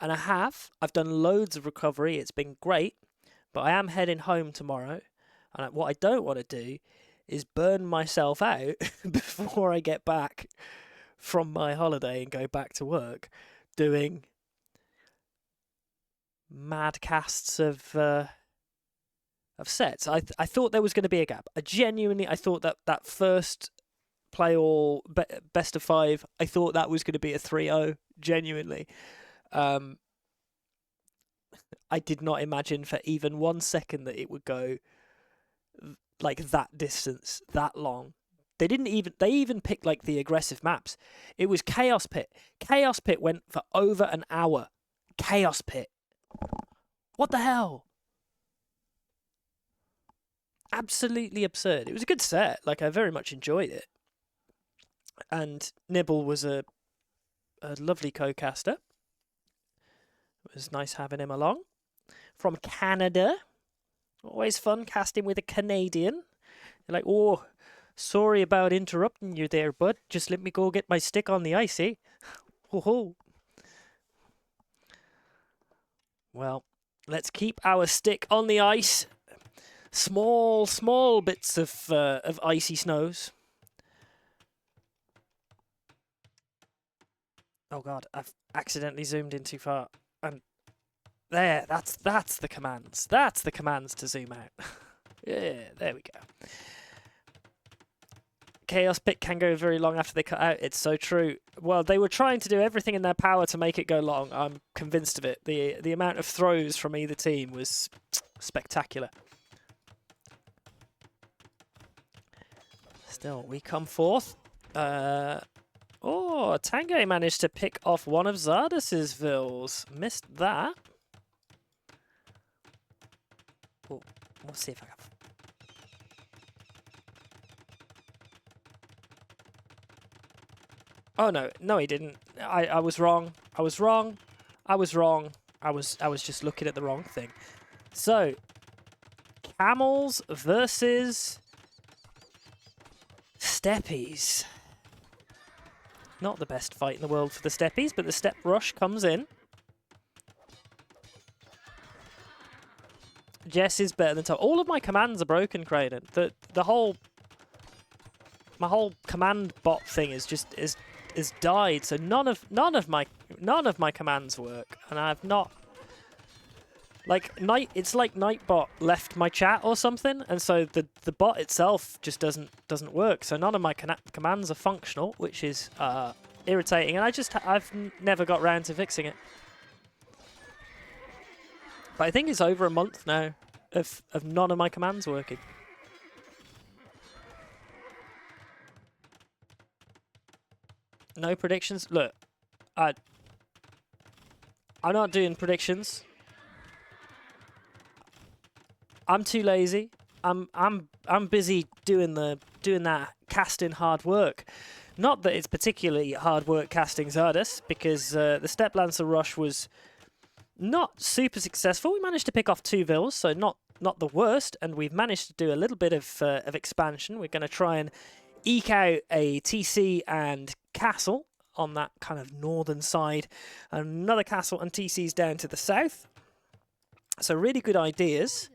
And I've done loads of recovery, it's been great, but I am heading home tomorrow, and what I don't want to do is burn myself out before I get back from my holiday and go back to work doing mad casts of sets. I thought there was going to be a gap. I thought that first play all best of 5, I thought that was going to be a 3-0, genuinely. I did not imagine for even 1 second that it would go like that distance, that long. They even picked like the aggressive maps. It was Chaos Pit. Chaos Pit went for over an hour. Chaos Pit. What the hell? Absolutely absurd. It was a good set. Like, I very much enjoyed it. And Nibble was a lovely co-caster. It was nice having him along. From Canada. Always fun casting with a Canadian. They're like, oh, sorry about interrupting you there, bud. Just let me go get my stick on the ice, eh? Ho ho. Well, let's keep our stick on the ice. Small bits of icy snows. Oh god, I've accidentally zoomed in too far. And there, that's the commands. That's the commands to zoom out. Yeah, there we go. Chaos Pit can go very long after they cut out. It's so true. Well, they were trying to do everything in their power to make it go long. I'm convinced of it. The amount of throws from either team was spectacular. Still, we come fourth. Oh, Tanghay managed to pick off one of Xardas's vills. Missed that. Oh, we'll see if I can Oh no, no, he didn't. I was wrong. I was wrong. I was wrong. I was just looking at the wrong thing. So, camels versus steppies. Not the best fight in the world for the steppies, but the step rush comes in. Jess is better than Tom. All of my commands are broken, Craden. My whole command bot thing is died. So none of my commands work, and I've not. Like it's like Nightbot left my chat or something, and so the bot itself just doesn't work. So none of my commands are functional, which is irritating, and I've never got round to fixing it. But I think it's over a month now of none of my commands working. No predictions. Look, I'm not doing predictions. I'm too lazy. I'm busy doing that casting hard work. Not that it's particularly hard work casting Xardas, because the Step Lancer rush was not super successful. We managed to pick off 2 vills, so not the worst, and we've managed to do a little bit of expansion. We're going to try and eke out a TC and castle on that kind of northern side, another castle and TCs down to the south. So really good ideas.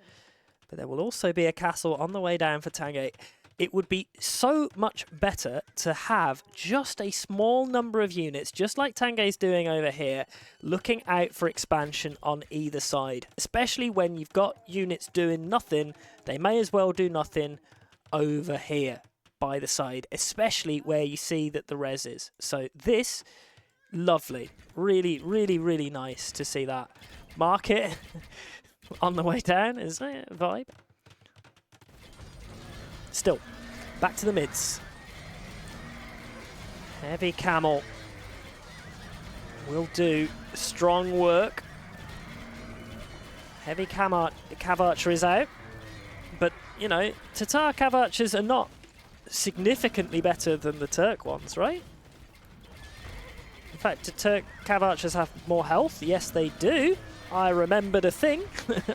But there will also be a castle on the way down for Tanghay. It would be so much better to have just a small number of units, just like Tanghay's doing over here, looking out for expansion on either side. Especially when you've got units doing nothing, they may as well do nothing over here by the side, especially where you see that the res is. So this, lovely. Really, really, really nice to see that. Market on the way down, isn't it? Vibe. Still, back to the mids. Heavy camel will do strong work. Heavy cav archer is out. But, you know, Tatar cav archers are not significantly better than the Turk ones, right? In fact, the Turk cav archers have more health. Yes, they do. I remembered a thing.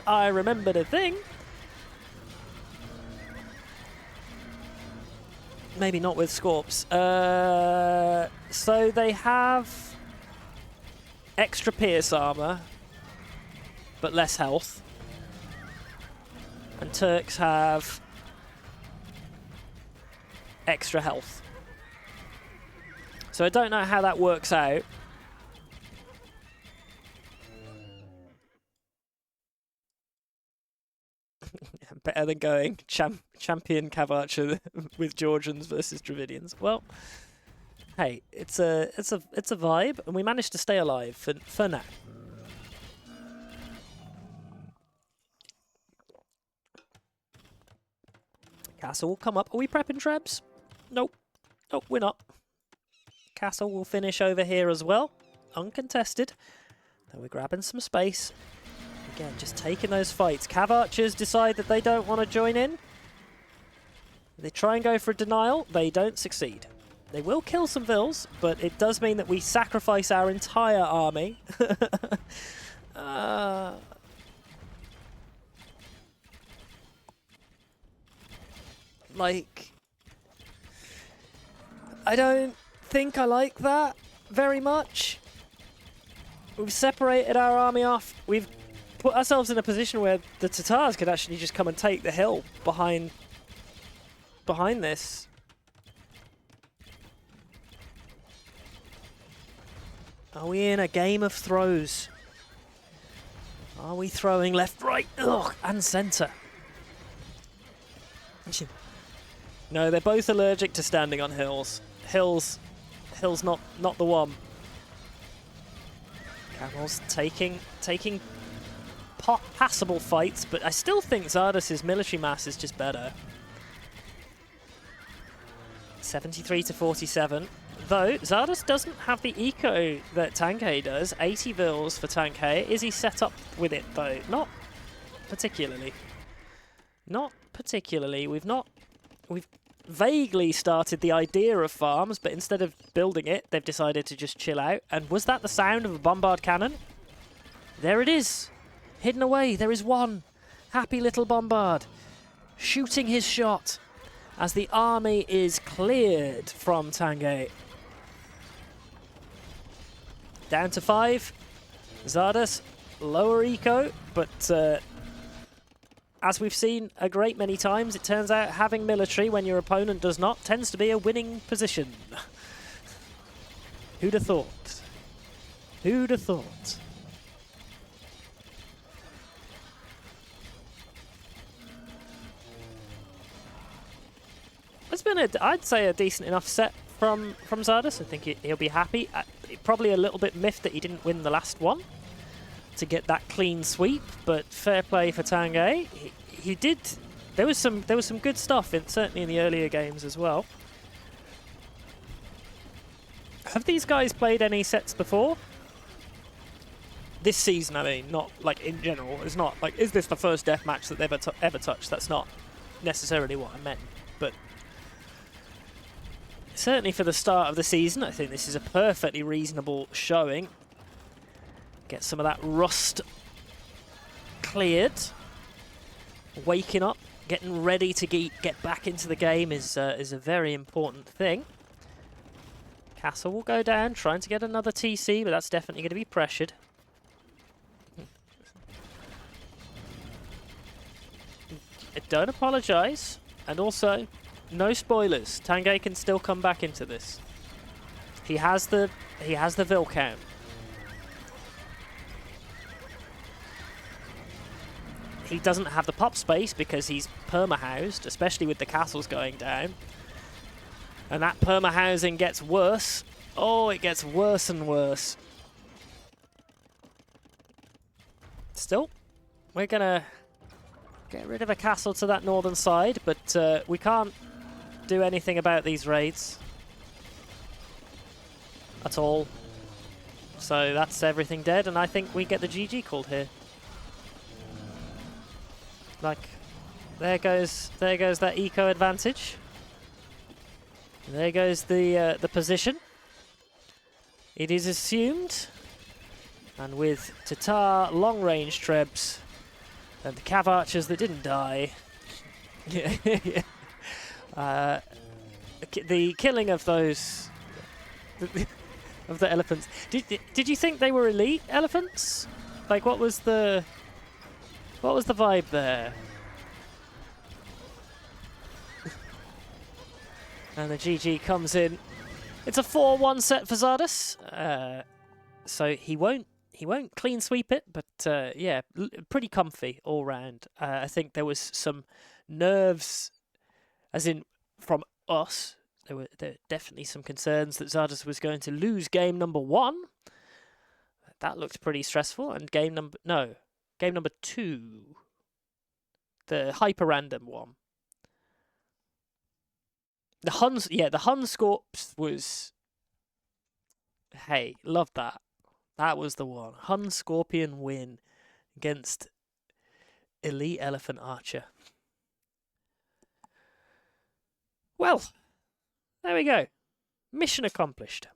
I remembered a thing. Maybe not with Scorps. So they have extra pierce armor, but less health. And Turks have extra health. So I don't know how that works out. Better than going champion cav archer with Georgians versus Dravidians. Well, hey, it's a vibe, and we managed to stay alive for now. Castle will come up. Are we prepping trebs? Nope. Nope, we're not. Castle will finish over here as well, uncontested. Though we're grabbing some space. Again, just taking those fights. Cav archers decide that they don't want to join in. They try and go for a denial. They don't succeed. They will kill some vills, but it does mean that we sacrifice our entire army. Like, I don't think I like that very much. We've separated our army off. We've put ourselves in a position where the Tatars could actually just come and take the hill behind this. Are we in a game of throws? Are we throwing left, right, ugh, and centre? No, they're both allergic to standing on hills. Hills not the one. Camels taking passable fights, but I still think Xardas' military mass is just better. 73 to 47. Though, Xardas doesn't have the eco that Tanghay does. 80 vills for Tanghay. Is he set up with it, though? Not particularly. Not particularly. vaguely started the idea of farms, but instead of building it, they've decided to just chill out. And was that the sound of a bombard cannon? There it is. Hidden away, there is one. Happy little bombard. Shooting his shot as the army is cleared from Tanghay. Down to 5. Xardas, lower eco, but as we've seen a great many times, it turns out having military when your opponent does not tends to be a winning position. Who'd have thought? Who'd have thought? It's been, I'd say, a decent enough set from Xardas. I think he'll be happy. Probably a little bit miffed that he didn't win the last one to get that clean sweep, but fair play for Tanghay. He did. There was some good stuff certainly in the earlier games as well. Have these guys played any sets before? This season, I mean, not like in general. It's not like, is this the first deathmatch that they've ever touched? That's not necessarily what I meant, but certainly for the start of the season, I think this is a perfectly reasonable showing. Get some of that rust cleared. Waking up, getting ready to get back into the game is a very important thing. Castle will go down, trying to get another TC, but that's definitely going to be pressured. Don't apologise, and also no spoilers. Tanghay can still come back into this. He has the Vil count. He doesn't have the pop space because he's perma-housed, especially with the castles going down. And that perma-housing gets worse. Oh, it gets worse and worse. Still, we're gonna get rid of a castle to that northern side, but we can't do anything about these raids at all. So that's everything dead, and I think we get the GG called here. Like, there goes that eco advantage. There goes the position. It is assumed, and with Tatar long range trebs and the cav archers that didn't die, the killing of those of the elephants. Did you think they were elite elephants? Like, what was the vibe there? And the GG comes in. It's a 4-1 set for Xardas. So he won't clean sweep it, but yeah, pretty comfy all round. I think there was some nerves, as in from us. There were definitely some concerns that Xardas was going to lose game number 1. That looked pretty stressful. And game number 2, the hyper random one. The Hun Scorps was, hey, loved that. That was the one. Hun Scorpion win against Elite Elephant Archer. Well, there we go. Mission accomplished.